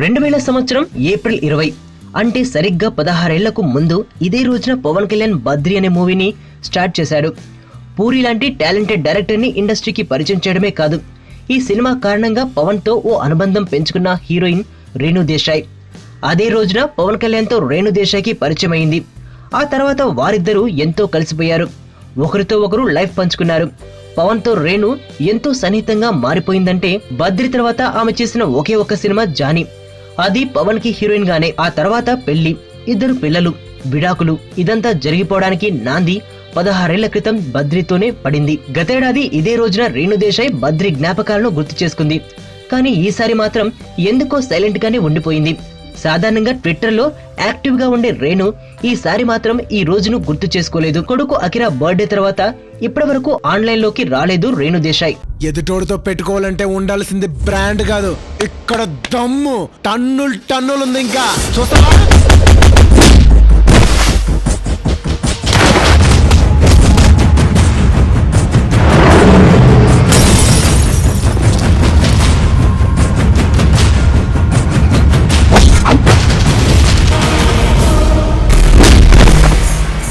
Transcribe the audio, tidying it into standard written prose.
2000 సంవత్సరం ఏప్రిల్ 20 అంటే సరిగ్గా 16 ఏళ్లకు ముందు ఇదే రోజున పవన్ కళ్యాణ్ బద్రి అనే మూవీని స్టార్ట్ చేశాడు. పూరి లాంటి టాలెంటెడ్ డైరెక్టర్ ని ఇండస్ట్రీకి పరిచయం చేయడమే కాదు, ఈ సినిమా కారణంగా పవన్ తో ఓ అనుబంధం పెంచుకున్న హీరోయిన్ రేణు దేశాయ్. అదే రోజున పవన్ కళ్యాణ్ తో రేణు దేశాయ్కి పరిచయం అయింది. ఆ తర్వాత వారిద్దరూ ఎంతో కలిసిపోయారు, ఒకరితో ఒకరు లైఫ్ పంచుకున్నారు. పవన్ తో రేణు ఎంతో సన్నిహితంగా మారిపోయిందంటే బద్రి తర్వాత ఆమె చేసిన ఒకే ఒక్క సినిమా జానీ. అది పవన్ కి హీరోయిన్ గానే. ఆ తర్వాత పెళ్లి, 2 పిల్లలు, విడాకులు, ఇదంతా జరిగిపోవడానికి నాంది 16 ఏళ్ల క్రితం బద్రితోనే పడింది. గతేడాది ఇదే రోజున రేణు దేశాయ్ బద్రి జ్ఞాపకాలను గుర్తు చేసుకుంది. కానీ ఈసారి మాత్రం ఎందుకో సైలెంట్ గానే ఉండిపోయింది. సాధారణంగా ట్విట్టర్ లో యాక్టివ్ గా ఉండే రేణు ఈసారి మాత్రం ఈ రోజును గుర్తు చేసుకోలేదు. కొడుకు అకిరా బర్త్డే తర్వాత ఇప్పటి వరకు ఆన్లైన్ లోకి రాలేదు రేణు దేశాయ్. ఎదుటోడితో పెట్టుకోవాలంటే ఉండాల్సింది బ్రాండ్ కాదు, ఇక్కడ దమ్ము టన్నులు ఉంది. ఇంకా చూస్తావా?